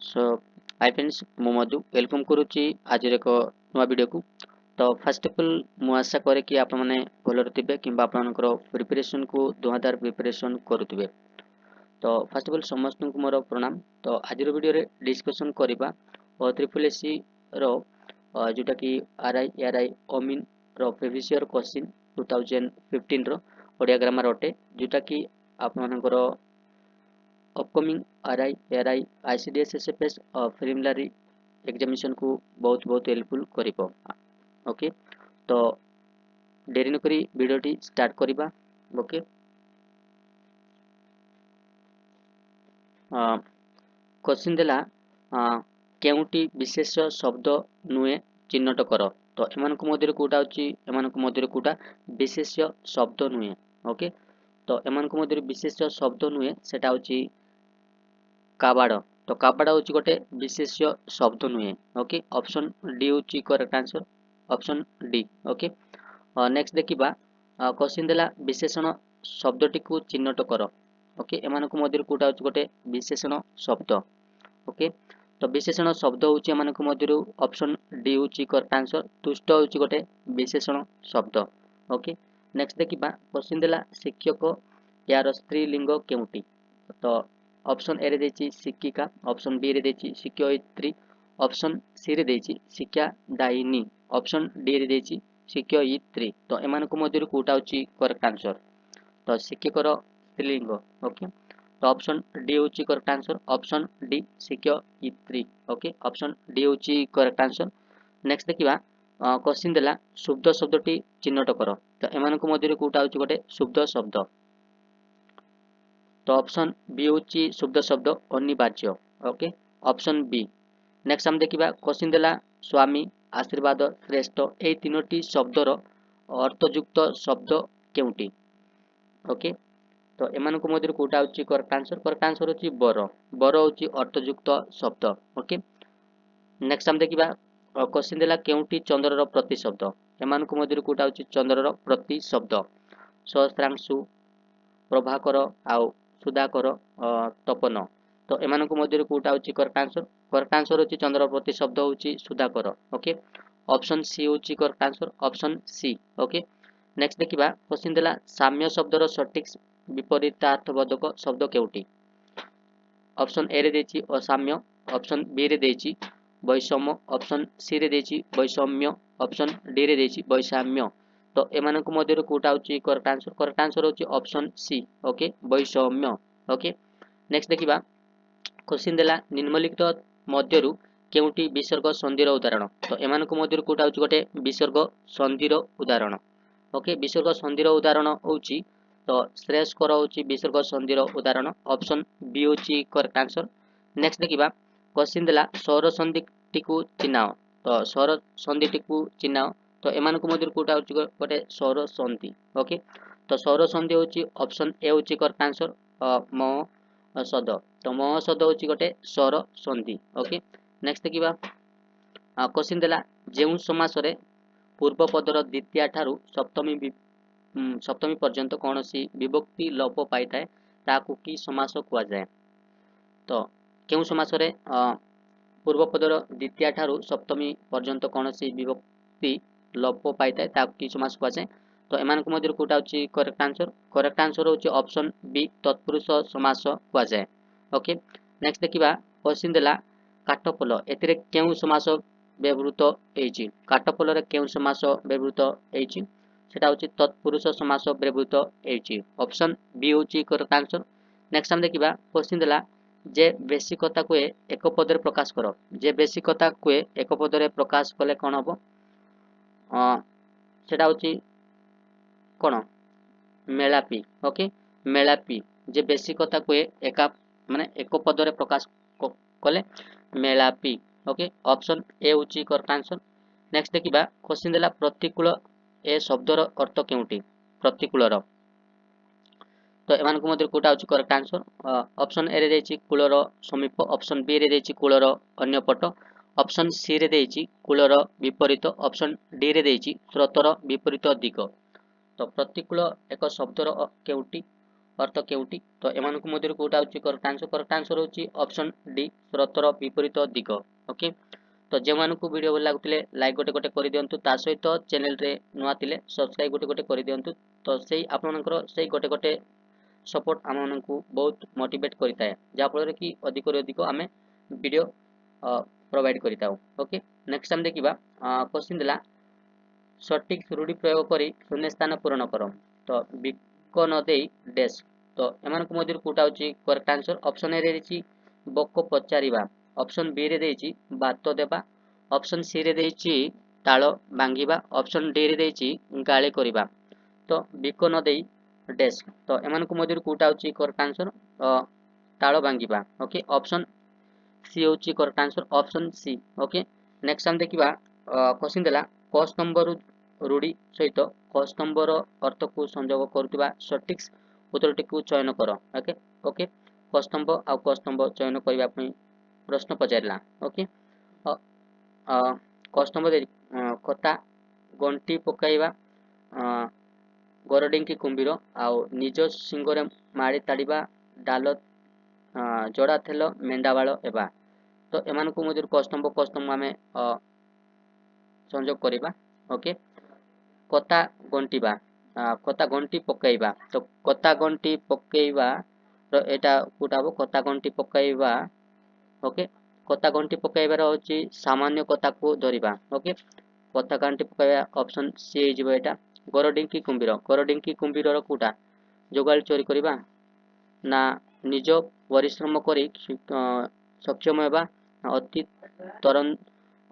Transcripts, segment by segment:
सो hi friends मु मधु welcome करुच्ची आज एक नुआ वीडियो को। तो फर्स्ट ऑफ ऑल मु आशा करे कि आप माने भलर थिबे किंबा आपनकर प्रिपरेशन को दुहादार प्रिपरेशन करुथिबे। तो फर्स्ट ऑफ ऑल समस्त को मोर प्रणाम। तो आज वीडियो रे डिस्कशन करबा ट्रिपल एससी रो जोटा कि आरआई ओमिन रो प्रीवियस ईयर क्वेश्चन 2015 रो ओडिया ग्रामर अटे जोटा कि आप मानकर upcoming RI ICDS SFS preliminary examination को बहुत बहुत हेल्पफुल करिवो। ओके तो देरी न करी वीडियोटी स्टार्ट करिबा। ओके क्वेश्चन देला केउटी विशेष शब्द नुए चिन्हट कर। तो एमानक मध्यरे कोटा होची एमानक मध्यरे कोटा विशेष शब्द नुए। ओके तो एमानक मध्यरे विशेष शब्द नुए सेटा होची काबाड़। तो काबाड़ होची गोटे विशेष शब्द नुहे। ओके ऑप्शन डी होची correct answer option D. Okay next देखिबा क्वेश्चन देला विशेषण शब्दटी को चिन्हट कर। ओके एमानक मध्यरे कोटा होची गोटे विशेषण शब्द। ओके तो विशेषण शब्द होची एमानक मध्यरु ऑप्शन डी होची करेक्ट आंसर तुष्ट होची गोटे विशेषण शब्द। ओके नेक्स्ट देखिबा क्वेश्चन देला शिक्षक यार स्त्रीलिंग केउटी। तो ऑप्शन ए रे देची शिक्षिका ऑप्शन बी रे देची शिक्षयित्री ऑप्शन सी रे देची शिक्षादायिनी ऑप्शन डी रे देची शिक्षयित्री। तो एमानक मध्यरु कोटा होची करेक्ट आंसर। तो शिक्षकर स्त्रीलिंग। ओके तो ऑप्शन डी होची करेक्ट आंसर ऑप्शन डी शिक्षयित्री। ओके ऑप्शन डी होची करेक्ट आंसर। नेक्स्ट देखिबा क्वेश्चन देला शुद्ध शब्दटी चिन्हट कर। तो एमानक मध्यरु कोटा होची गोटे शुद्ध शब्द। तो ऑप्शन बी होची शुद्ध शब्द अनिवार्य। Okay option B. नेक्स्ट हम देखिबा क्वेश्चन देला स्वामी आशीर्वाद श्रेष्ठ ए तीनोटी शब्दर अर्थयुक्त शब्द केउटी। ओके तो एमानक मध्यरु कोटा होची करेक्ट आंसर होची बर। बर होची अर्थयुक्त शब्द। ओके नेक्स्ट हम देखिबा क्वेश्चन देला केउटी चंद्रर प्रति शब्द। एमानक मध्यरु कोटा होची चंद्रर प्रति शब्द सहस्रांशु प्रभाकर आउ सुधाकर तपन। तो एमानक मध्यरु कोटा होची करेक्ट आंसर होची चंद्र प्रति शब्द होची सुधाकर। ओके ऑप्शन सी होची correct answer option C. Okay next देखिबा क्वेश्चन देला साम्य शब्दर सठिक विपरीतार्थबोधक शब्द केउटी। ऑप्शन ए रे देची असाम्य ऑप्शन बी रे देची वैषम्य ऑप्शन सी रे देची वैषम्य ऑप्शन डी रे देची वैषम्य। तो एमानक मध्यरु कोटा होची करेक्ट आंसर होची ऑप्शन सी। ओके वैषम्य। ओके नेक्स्ट देखिबा क्वेश्चन देला निम्नलिखित मध्यरु केउटी विसर्ग संधिर उदाहरण। तो एमानक मध्यरु कोटा होची गोटे विसर्ग संधिर उदाहरण। ओके विसर्ग संधिर उदाहरण होची तो श्रेयस्कर होची विसर्ग संधिर उदाहरण ऑप्शन बी होची करेक्ट आंसर। नेक्स्ट देखिबा क्वेश्चन देला स्वर संधि को चिन्हाओ। तो स्वर संधि को चिन्हाओ। तो एमानक मध्यरु कोटा होची गोटे स्वर संधि। ओके तो स्वर संधि होची ऑप्शन ए होची करेक्ट आंसर म सद। तो म सद होची गोटे स्वर संधि। ओके नेक्स्ट देखिबा क्वेश्चन देला जेउ समास रे पूर्व पदर द्वितीय ठारू सप्तमी पर्यंत कोनोसी विभक्ति लोप पाई थाए ताकू की समास कुआ जाए। तो केउ समास रे पूर्व पदर द्वितीय ठारू सप्तमी पर्यंत कोनोसी विभक्ति लोप पाई थाए ताकू की समास कुआ जाए। तो एमानक मध्यरु कोटा होची करेक्ट आंसर होची ऑप्शन बी तत्पुरुष समास कुआ जाए। ओके नेक्स्ट देखिबा क्वेश्चन देला काटपल एतिरे केउ समास व्यवहृत हेची। काटपल रे केउ समास व्यवहृत हेची सेटा होची तत्पुरुष समास व्यवहृत हेची ऑप्शन बी होची करेक्ट आंसर। नेक्स्ट हम देखिबा क्वेश्चन देला जे बेसी कथा को एक पदरे प्रकाश करो। जे बेसी कथा को एक पदरे प्रकाश कले कोन हबो सेटा होची कोन मेलापी। ओके मेलापी जे बेसी कथा को एका माने एक पदरे प्रकाश कले मेलापी। ओके ऑप्शन ए होची करेक्ट आंसर। नेक्स्ट देखिबा क्वेश्चन देला प्रतिकूल ए शब्दर अर्थ केउटी प्रतिकूलर। तो एमानक मध्यरु कोटा होची करेक्ट आंसर ऑप्शन ए रे देची कूलर समीप ऑप्शन बी रे देची कूलर अन्य पट ऑप्शन सी रे देची कूलर विपरीत ऑप्शन डी रे देची स्रोतर विपरीत दिग। तो प्रतिकूल एक शब्दर केउटी अर्थ केउटी तो एमानकु मध्यरु कोटा होची करेक्ट आंसर होची ऑप्शन डी स्रोतर विपरीत दिग ओके तो जे मानकु वीडियो भल लागुतिले लाइक गोटे गोटे करि दियंतु ता सहित चैनल रे नुआ तिले सब्सक्राइब गोटे गोटे करि दियंतु तो सेही आपनकर सेही गोटे गोटे सपोर्ट आम मानकु बहुत मोटिवेट करिताय जा फल कि अधिक अधिक आमे वीडियो प्रोवाइड करिताउ ओके नेक्स्ट हम देखिबा क्वेश्चन दिला सटीक रूढ़ी प्रयोग करी शून्य स्थान पूरण कर तो बिक न देई डैश तो एमानकु मध्यरु कोटा होची करेक्ट आंसर ऑप्शन ए रे देछि बक पचारिबा ऑप्शन बी रे देछि बात देबा ऑप्शन सी रे देछि ताଳ भांगिबा ऑप्शन डी रे देछि गाळे करिबा तो बिक न देई डैश तो एमानकु मध्यरु कोटा होची करेक्ट आंसर ताଳ भांगिबा ओके ऑप्शन सी होची correct answer option C okay next हम देखिबा क्वेश्चन देला क स्तंभ रूढ़ी सहित क स्तंभर अर्थ को संयोग करुवा सटीक उत्तरटी को चयन कर ओके ओके क स्तंभ आ क स्तंभ चयन करबा पई प्रश्न पचारला ओके क स्तंभ दे कता गंटी पकाइबा गरडिंकी कुंभीर आउ निज सिंगरे माड़ी ताड़िबा डाल जड़ा थेल मेंढावाल एबा तो एमानकु मध्यरु क स्तंभ आमे संयोग करिबा ओके कता गंटीबा कता गंटी पकाइबा तो कता गंटी पकाइबा रो एटा कोटा हो कता गंटी पकाइबा ओके कता गंटी पकाइबार होची सामान्य कथा को धरिबा ओके कता गंटी पकाइबा ऑप्शन सी जिवो एटा गरडिंकी कुंभीर रो कोटा जोगाल चोरी करिबा ना निज परिश्रम करी सक्षम एबा अति तरन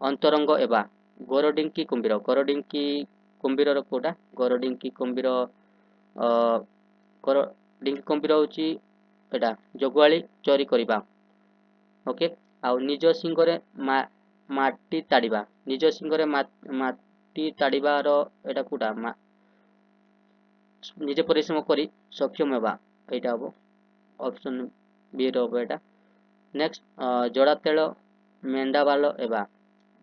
अंतरंग एबा गरडिंकी कुंभीर रो कोटा गरडिंकी कुंभीर होची एटा जोगवाली चोरी करिबा ओके आउ निज सिंगरे माटी ताड़िबा निज सिंगरे माटी ताड़िबार एटा कोटा निज परिश्रम करी सक्षम एबा एटा हो ऑप्शन बी रो एटा नेक्स्ट जड़ा तेल मेंढा बाल एबा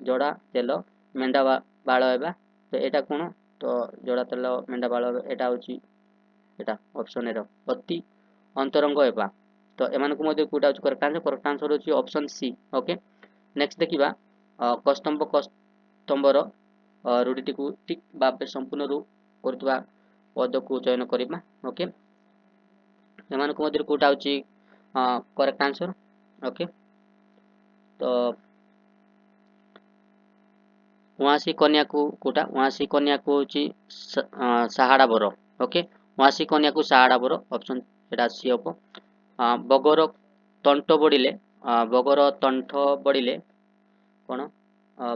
जड़ा तेल मेंढा बाल एबा तो एटा कोन तो जड़ा तेल मेंढा बाल एटा होची एटा ऑप्शन ए रो अति अंतरंग एबा तो एमानकु मध्ये कोटा होची करेक्ट आंसर होची ऑप्शन सी ओके नेक्स्ट देखिबा कस्तंबर रूढ़ीटी को ठीक भाबे संपूर्ण रू करतबा पद को चयन करिबा ओके एमानकु मध्ये कोटा होची करेक्ट आंसर ओके तो वासी कन्या को कोटा वासी कन्या को होची सहाड़ा बर ओके वासी कन्या को सहाड़ा बर ऑप्शन एटा सी हबो बगर तंट बढ़िले कोन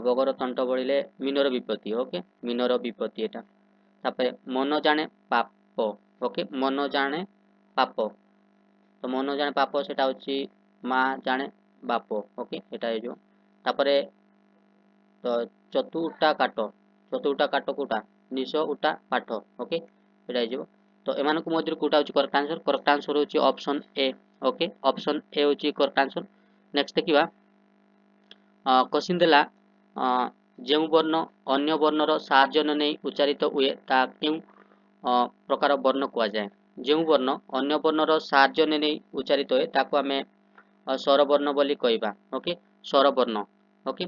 बगर तंट बढ़िले मीनर विपत्ति ओके मीनर विपत्ति एटा तापर मन जाने पाप ओके मन जाने पाप तो मन जाने पाप सेटा होची मां जाने बाप ओके एटा हे जो तापर तो चतुटा काट कोटा निश उटा पाठ ओके एटा हे जो तो एमानकु मध्यरु कोटा होची करेक्ट आंसर होची ऑप्शन ए ओके ऑप्शन ए होची करेक्ट आंसर नेक्स्ट देखिबा क्वेश्चन देला जेउ वर्ण अन्य वर्णर साहाय्य नै उच्चारित हुए ता केउ प्रकार वर्ण कुआ जाए जेउ वर्ण अन्य वर्णर साहाय्य नै उच्चारित हुए ताको आमे स्वर वर्ण बोली कहबा ओके स्वर वर्ण ओके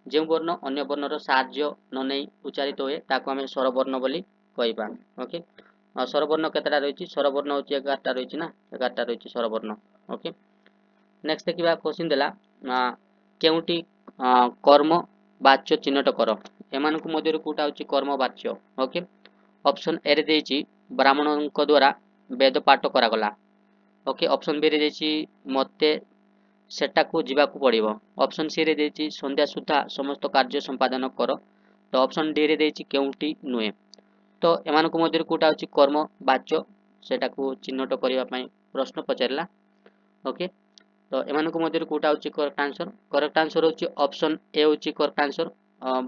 जेउ वर्ण अन्य वर्णर साहाय्य नै उच्चारित हुए ताको आमे स्वर वर्ण बोली कहबा ओके स्वर वर्ण केतरा रहिछि स्वर वर्ण होछि 11 टा रहिछि ना 11 टा रहिछि स्वर वर्ण ओके नेक्स्ट देखिबा क्वेश्चन देला केउटी कर्म वाच्य चिन्हट कर एमानकु मध्यरु कोटा होछि कर्म वाच्य ओके ऑप्शन ए रे देछि ब्राह्मणक द्वारा वेद पाठ करा गला ओके ऑप्शन बी रे देछि मते सेटा को जीवा को पड़िबो ऑप्शन सी रे देछि संध्या सुधा समस्त कार्य संपादन कर तो ऑप्शन डी रे देछि केउटी नुए तो एमानकु मध्यरु कोटा होछि कर्म वाच्य सेटा को चिन्हट करिवा पई प्रश्न पचारला ओके तो एमानकु मध्यरु कोटा होछि करेक्ट आंसर होछि ऑप्शन ए होछि करेक्ट आंसर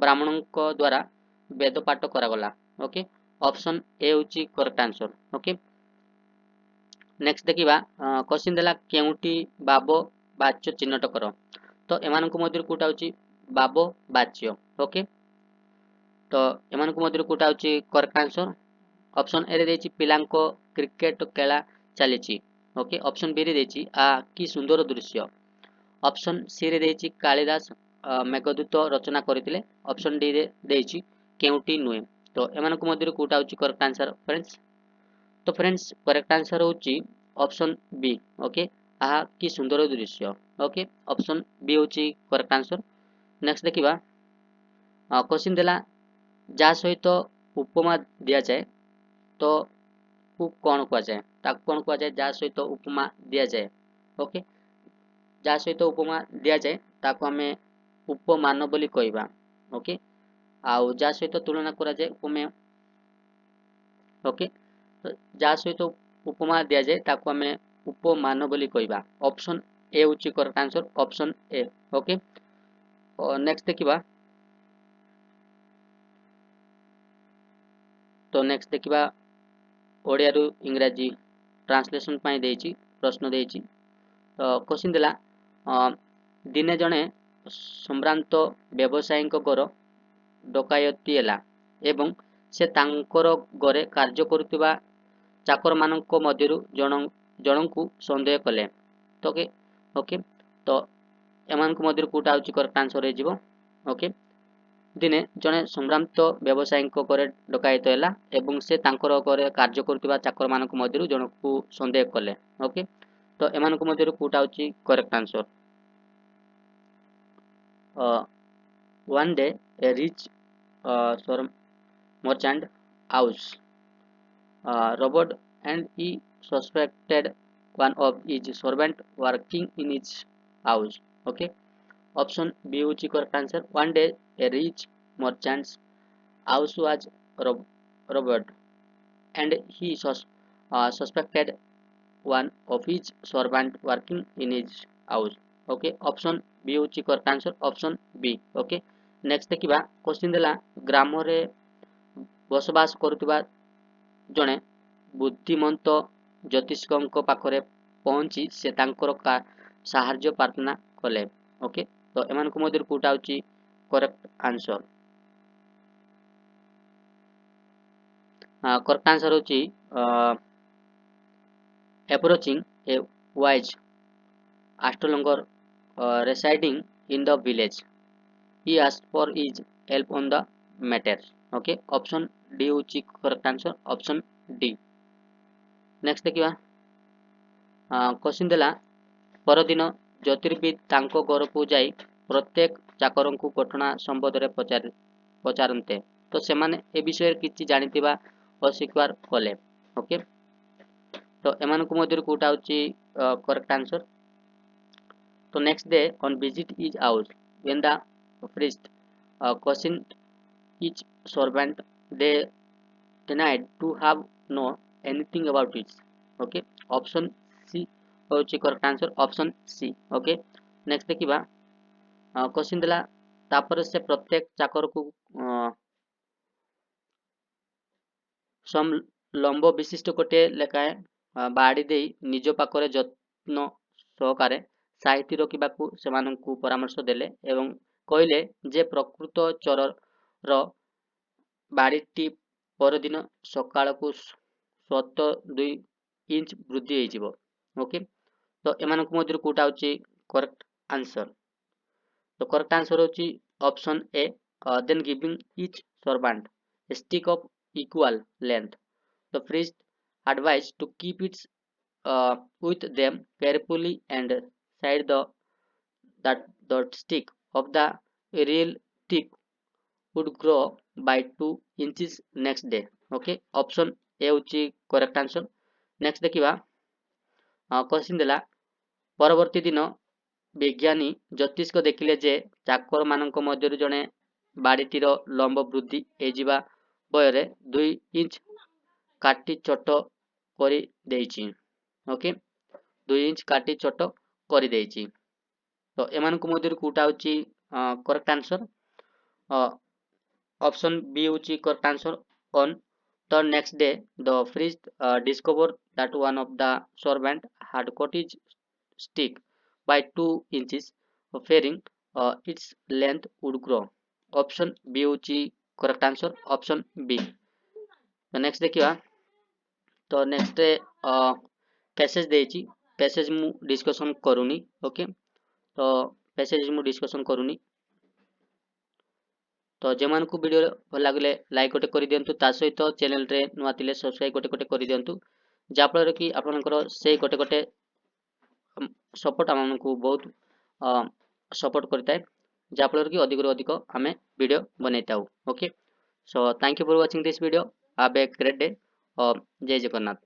ब्राह्मणक द्वारा वेद पाठ करा गला ओके ऑप्शन ए होछि करेक्ट आंसर ओके नेक्स्ट देखिबा क्वेश्चन देला केउटी बाबो वाच्य चिन्हट कर तो एमानकु मध्यरु कोटा होछि बाबो वाच्य ओके तो एमानकु मध्यरु कोटा होछि करेक्ट आंसर ऑप्शन ए रे देछि पिलांको क्रिकेट खेला ଚାଲିଛି। ଓକେ, ଅପସନ୍ ବି ରେ ଦେଇଛି କି ସୁନ୍ଦର ଦୃଶ୍ୟ। ଅପସନ୍ ସି ରେ ଦେଇଛି କାଳିଦାସ ମେଘଦୂତ ରଚନା କରିଥିଲେ। ଅପସନ୍ ଡି ରେ ଦେଇଛି କେଉଁଟି ନୁହେଁ। ତ ଏମାନଙ୍କ ମଧ୍ୟରୁ କୋଉଟା ହେଉଛି କରେକ୍ଟ ଆନ୍ସର ଫ୍ରେଣ୍ଡସ୍? ତ ଫ୍ରେଣ୍ଡସ୍ କରେକ୍ଟ ଆନ୍ସର ହେଉଛି ଅପସନ୍ ବି। ଓକେ, କି ସୁନ୍ଦର ଦୃଶ୍ୟ। ଓକେ, ଅପସନ୍ ବି ହେଉଛି କରେକ୍ଟ ଆନ୍ସର। ନେକ୍ସଟ ଦେଖିବା, क्वेश्चन देला जा सहित उपमा दिया जाए तो कौन कह जाए, कौन कह जाए जा सहित उपमा दिया जाए। ओके, जा सहित उपमा दिया जाए ताको आमे उपमान बोली कहबा। ओके, आउ जा सहित तुलना करा जाए उपमेय। ओके, तो जा सहित उपमा दिया जाए ताको आमे उपमान बोली कहबा। ऑप्शन ए होची correct answer, option A. Okay, और नेक्स्ट देखिबा, तो नेक्स्ट देखिबा ओडिया रु इंग्रजी ट्रांसलेशन पाई देइची प्रश्न देइची। तो क्वेश्चन देला दिने जणे सम्भ्रांत व्यवसायी घर डकायती हैला एवं से तांकर घरे कार्य करुवा चाकर मानक मध्यरु जनकु संदेह कले। तो ओके, तो एमानक मध्यरु कोटा होची करेक्ट आंसर हे जिवो। ओके, दिने जणे सम्भ्रांत व्यवसायी घरे डकायत हैला एवं से तांकर घरे कार्य करुवा चाकर मानक मध्यरु जनकु संदेह कले। ओके, तो एमानक मध्यरु कोटा होची correct answer. one day a rich merchant house robbed and he suspected one of his servant working in his house. Okay, option B is correct answer. One day a rich merchant's house was robbed and he suspected one of his servant working in his house. Okay, option B is correct answer, option B. Okay, next देखिबा question देला ग्राम रे बसवास करुवा जणे बुद्धिमंत ज्योतिषक पाखरे पहुंची से तांकर साहाय्य प्रार्थना कले। ओके, तो एमानक मध्य कोटा होची करेक्ट आंसर। करेक्ट आंसर होची approaching a wise astrologer residing in the village, he asked for his help on the matter. Okay, option D is correct answer, option D. Next देखिबा क्वेश्चन देला परदिन ज्योतिर्विद तांको घर को जाई प्रत्येक चाकर को घटना संबंध रे पचारंते तो से माने ए विषय किछि जानितिबा अस्वीकार कले। ओके, तो एमानक मध्यरु कोटा होची करेक्ट आंसर। तो next day on visit is house when the priest questioned each servant, they denied to have know anything about it. Okay, option C होची correct answer, option C. Okay, next देखिबा question देला तापर से प्रत्येक चाकर को सम लंब विशिष्ट कोटे लेखाए बाड़ी दे निज पाखरे जत्न सहकारे साहित्य रखा से परामर्श देले एवं कहले जे प्रकृत चर बाड़ीटी परदिन सकाळ को 72 इंच वृद्धि हो। ओके, तो एमानक मध्यरु कोटा होची करेक्ट आंसर। तो करेक्ट आंसर होची option A, then giving each servant a stick of equal length, the priest advised to keep it with them carefully and said the stick of the real tip would grow by 2 inches next day. Okay, option A होची correct answer. Next देखिबा question देला परवर्ती दिन विज्ञानी ज्योतिष को देखिले जे चाकर मानक मध्यरु जणे बाड़ीटीर लंब वृद्धि एजिबा बयरे 2 इंच काटी छोट करी देइची। ओके, 2 इंच काटी छोट करी देइची। तो एमानक मध्यरु कोटा होची करेक्ट आंसर, ऑप्शन बी होची correct answer. On the next day the priest discovered that one of the servant had cut his stick by 2 inches, fearing its length would grow. Option B होची correct answer, option B. तो next देखिए, तो next passage देछि passage मु discussion करूनी okay तो passage मु discussion करूनी तो जे मान को वीडियो भल लागले लाइक गोटे कर दियंतु ता सहित चैनल रे नुआ थिले सब्सक्राइब गोटे गोटे कर दियंतु जा फल कि आपनकर से गोटे गोटे सपोर्ट हमको बहुत सपोर्ट करता है जा फल कि अधिक अधिक आम वीडियो बनैताऊ okay so thank you for watching this video have a great day जय जगन्नाथ।